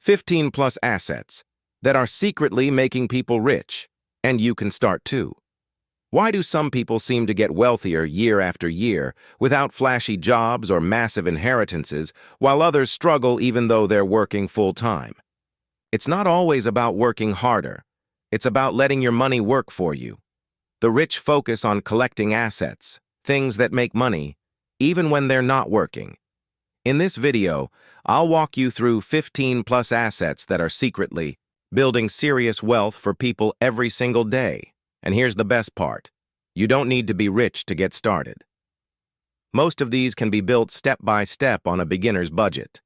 15 plus assets that are secretly making people rich, and you can start too. Why do some people seem to get wealthier year after year without flashy jobs or massive inheritances, while others struggle even though they're working full-time? It's not always about working harder. It's about letting your money work for you. The rich focus on collecting assets, things that make money, even when they're not working. In this video, I'll walk you through 15 plus assets that are secretly building serious wealth for people every single day. And here's the best part. You don't need to be rich to get started. Most of these can be built step by step on a beginner's budget.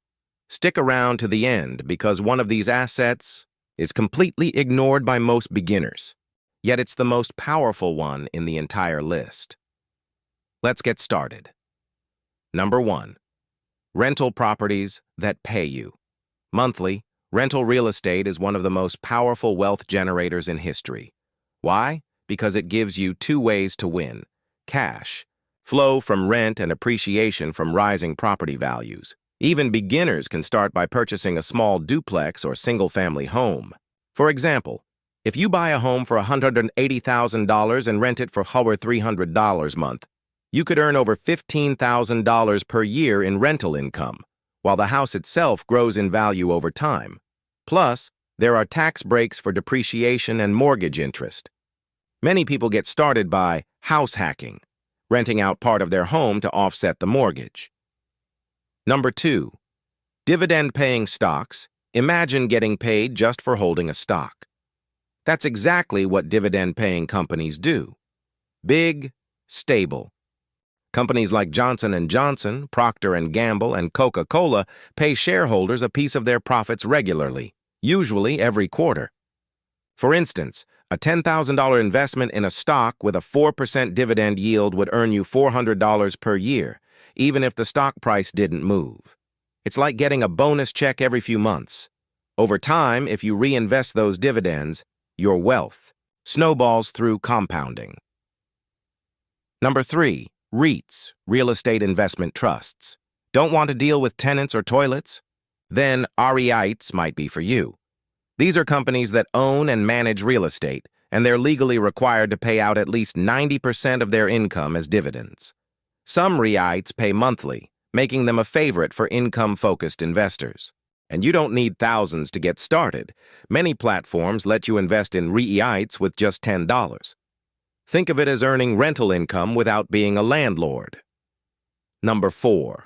Stick around to the end because one of these assets is completely ignored by most beginners. Yet it's the most powerful one in the entire list. Let's get started. Number 1. Rental properties that pay you. Monthly, rental real estate is one of the most powerful wealth generators in history. Why? Because it gives you two ways to win. Cash flow from rent and appreciation from rising property values. Even beginners can start by purchasing a small duplex or single-family home. For example, if you buy a home for $180,000 and rent it for over $300 a month, you could earn over $15,000 per year in rental income, while the house itself grows in value over time. Plus, there are tax breaks for depreciation and mortgage interest. Many people get started by house hacking, renting out part of their home to offset the mortgage. Number 2. Dividend-paying stocks. Imagine getting paid just for holding a stock. That's exactly what dividend-paying companies do. Big, stable. Companies like Johnson & Johnson, Procter & Gamble, and Coca-Cola pay shareholders a piece of their profits regularly, usually every quarter. For instance, a $10,000 investment in a stock with a 4% dividend yield would earn you $400 per year, even if the stock price didn't move. It's like getting a bonus check every few months. Over time, if you reinvest those dividends, your wealth snowballs through compounding. Number 3. REITs, real estate investment trusts. Don't want to deal with tenants or toilets? Then REITs might be for you. These are companies that own and manage real estate, and they're legally required to pay out at least 90% of their income as dividends. Some REITs pay monthly, making them a favorite for income-focused investors. And you don't need thousands to get started. Many platforms let you invest in REITs with just $10. Think of it as earning rental income without being a landlord. Number 4.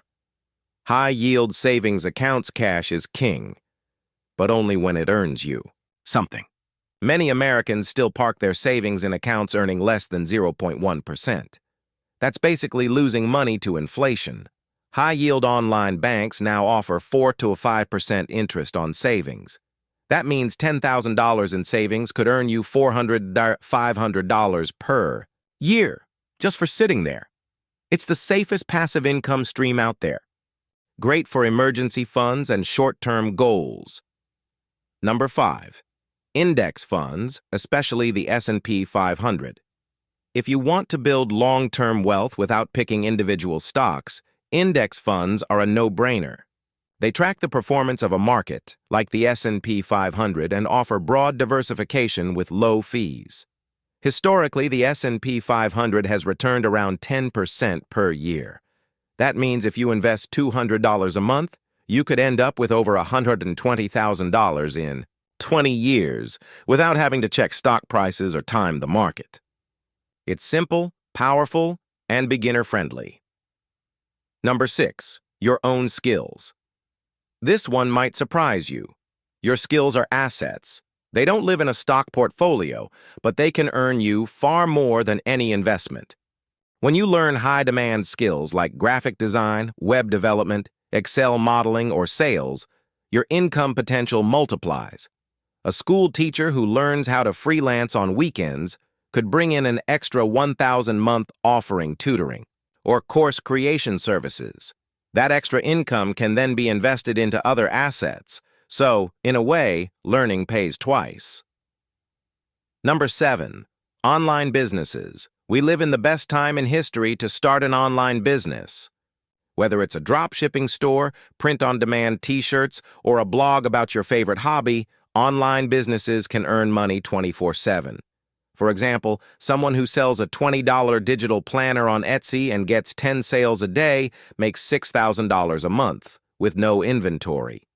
High-yield savings accounts. Cash is king, but only when it earns you something. Many Americans still park their savings in accounts earning less than 0.1%. That's basically losing money to inflation. High-yield online banks now offer 4 to 5% interest on savings. That means $10,000 in savings could earn you $400 to $500 per year just for sitting there. It's the safest passive income stream out there. Great for emergency funds and short-term goals. Number 5. Index funds, especially the S&P 500. If you want to build long-term wealth without picking individual stocks, index funds are a no-brainer. They track the performance of a market, like the S&P 500, and offer broad diversification with low fees. Historically, the S&P 500 has returned around 10% per year. That means if you invest $200 a month, you could end up with over $120,000 in 20 years without having to check stock prices or time the market. It's simple, powerful, and beginner-friendly. Number 6. Your own skills. This one might surprise you. Your skills are assets. They don't live in a stock portfolio, but they can earn you far more than any investment. When you learn high-demand skills like graphic design, web development, Excel modeling, or sales, your income potential multiplies. A school teacher who learns how to freelance on weekends could bring in an extra $1,000 a month offering tutoring or course creation services. That extra income can then be invested into other assets. So, in a way, learning pays twice. Number 7. Online businesses. We live in the best time in history to start an online business. Whether it's a drop-shipping store, print-on-demand t-shirts, or a blog about your favorite hobby, online businesses can earn money 24/7. For example, someone who sells a $20 digital planner on Etsy and gets 10 sales a day makes $6,000 a month, with no inventory.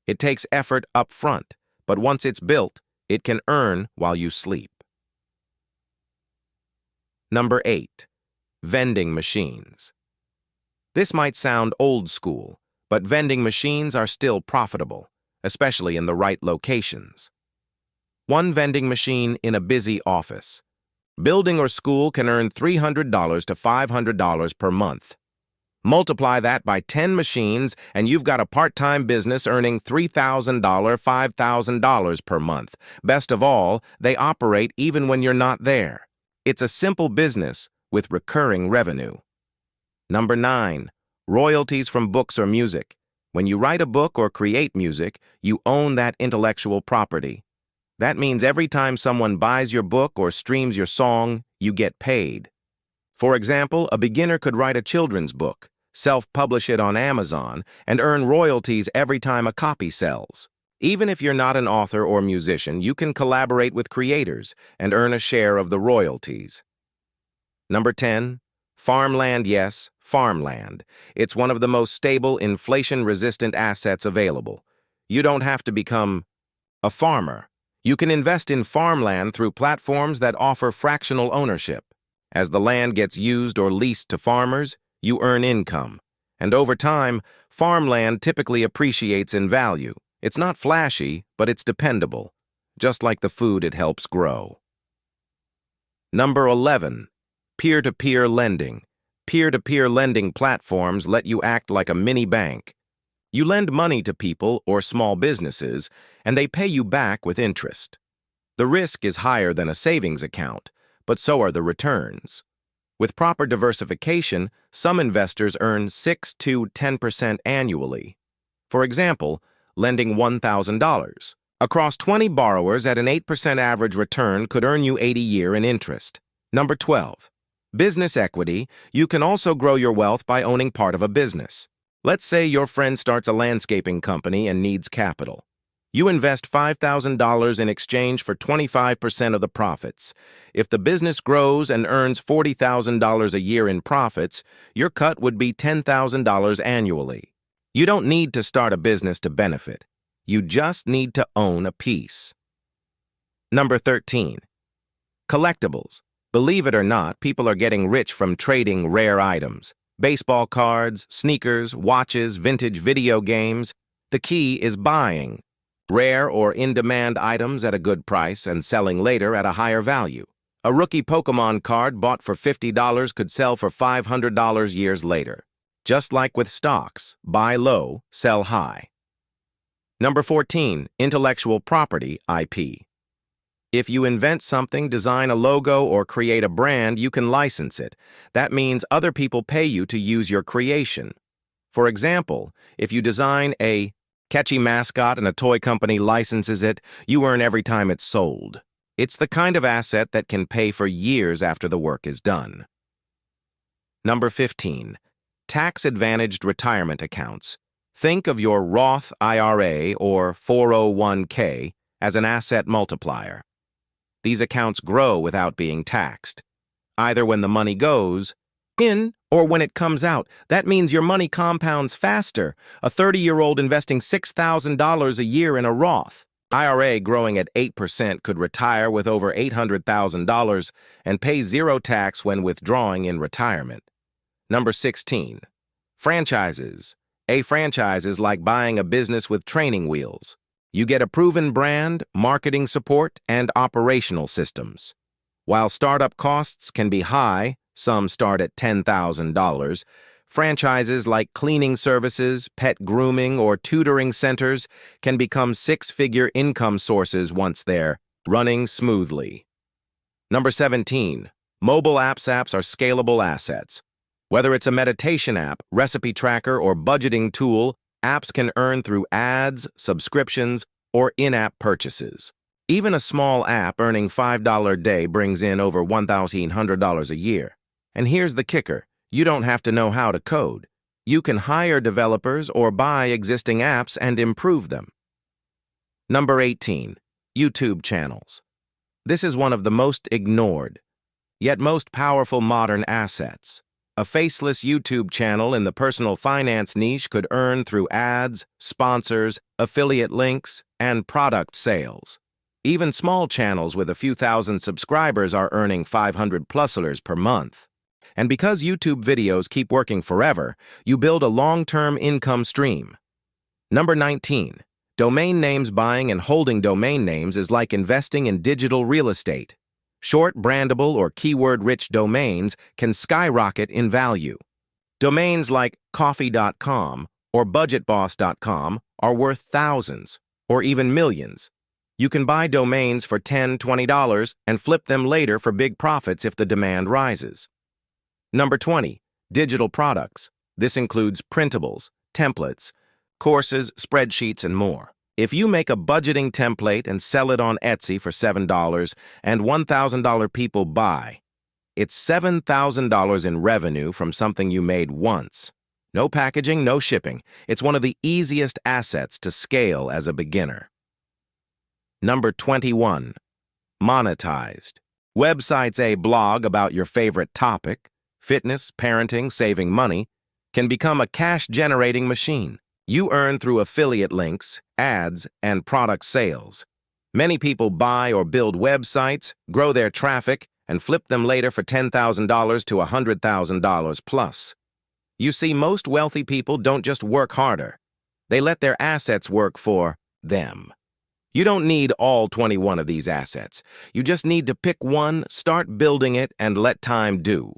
It takes effort up front, but once it's built, it can earn while you sleep. Number 8. Vending machines. This might sound old school, but vending machines are still profitable, especially in the right locations. One vending machine in a busy office, building, or school can earn $300 to $500 per month. Multiply that by 10 machines and you've got a part-time business earning $3,000, $5,000 per month. Best of all, they operate even when you're not there. It's a simple business with recurring revenue. Number 9. Royalties from books or music. When you write a book or create music, you own that intellectual property. That means every time someone buys your book or streams your song, you get paid. For example, a beginner could write a children's book, self-publish it on Amazon, and earn royalties every time a copy sells. Even if you're not an author or musician, you can collaborate with creators and earn a share of the royalties. Number 10. Farmland. Yes, farmland. It's one of the most stable, inflation-resistant assets available. You don't have to become a farmer. You can invest in farmland through platforms that offer fractional ownership. As the land gets used or leased to farmers, you earn income. And over time, farmland typically appreciates in value. It's not flashy, but it's dependable, just like the food it helps grow. Number 11. Peer-to-peer lending. Peer-to-peer lending platforms let you act like a mini bank. You lend money to people or small businesses, and they pay you back with interest. The risk is higher than a savings account, but so are the returns. With proper diversification, some investors earn 6 to 10% annually. For example, lending $1,000 across 20 borrowers at an 8% average return could earn you $80 a year in interest. Number 12. Business equity. You can also grow your wealth by owning part of a business. Let's say your friend starts a landscaping company and needs capital. You invest $5,000 in exchange for 25% of the profits. If the business grows and earns $40,000 a year in profits, your cut would be $10,000 annually. You don't need to start a business to benefit. You just need to own a piece. Number 13. Collectibles. Believe it or not, people are getting rich from trading rare items. Baseball cards, sneakers, watches, vintage video games. The key is buying rare or in-demand items at a good price and selling later at a higher value. A rookie Pokemon card bought for $50 could sell for $500 years later. Just like with stocks, buy low, sell high. Number 14. Intellectual property, IP. If you invent something, design a logo, or create a brand, you can license it. That means other people pay you to use your creation. For example, if you design a catchy mascot and a toy company licenses it, you earn every time it's sold. It's the kind of asset that can pay for years after the work is done. Number 15. Tax-advantaged retirement accounts. Think of your Roth IRA or 401k as an asset multiplier. These accounts grow without being taxed, either when the money goes in or when it comes out. That means your money compounds faster. A 30-year-old investing $6,000 a year in a Roth IRA growing at 8% could retire with over $800,000 and pay zero tax when withdrawing in retirement. Number 16. Franchises. A franchise is like buying a business with training wheels. You get a proven brand, marketing support, and operational systems. While startup costs can be high, some start at $10,000, franchises like cleaning services, pet grooming, or tutoring centers can become six-figure income sources once they're running smoothly. Number 17. Mobile apps are scalable assets. Whether it's a meditation app, recipe tracker, or budgeting tool, apps can earn through ads, subscriptions, or in-app purchases. Even a small app earning $5 a day brings in over $1,100 a year. And here's the kicker. You don't have to know how to code. You can hire developers or buy existing apps and improve them. Number 18. YouTube channels. This is one of the most ignored, yet most powerful modern assets. A faceless YouTube channel in the personal finance niche could earn through ads, sponsors, affiliate links, and product sales. Even small channels with a few thousand subscribers are earning 500+ per month. And because YouTube videos keep working forever, you build a long-term income stream. Number 19. Domain names. Buying and holding domain names is like investing in digital real estate. Short, brandable, or keyword-rich domains can skyrocket in value. Domains like coffee.com or budgetboss.com are worth thousands or even millions. You can buy domains for $10, $20 and flip them later for big profits if the demand rises. Number 20. Digital products. This includes printables, templates, courses, spreadsheets, and more. If you make a budgeting template and sell it on Etsy for $7 and $1,000 people buy, it's $7,000 in revenue from something you made once. No packaging, no shipping. It's one of the easiest assets to scale as a beginner. Number 21. Monetized. Websites. A blog about your favorite topic, fitness, parenting, saving money, can become a cash-generating machine. You earn through affiliate links, ads, and product sales. Many people buy or build websites, grow their traffic, and flip them later for $10,000 to $100,000 plus. You see, most wealthy people don't just work harder. They let their assets work for them. You don't need all 21 of these assets. You just need to pick one, start building it, and let time do.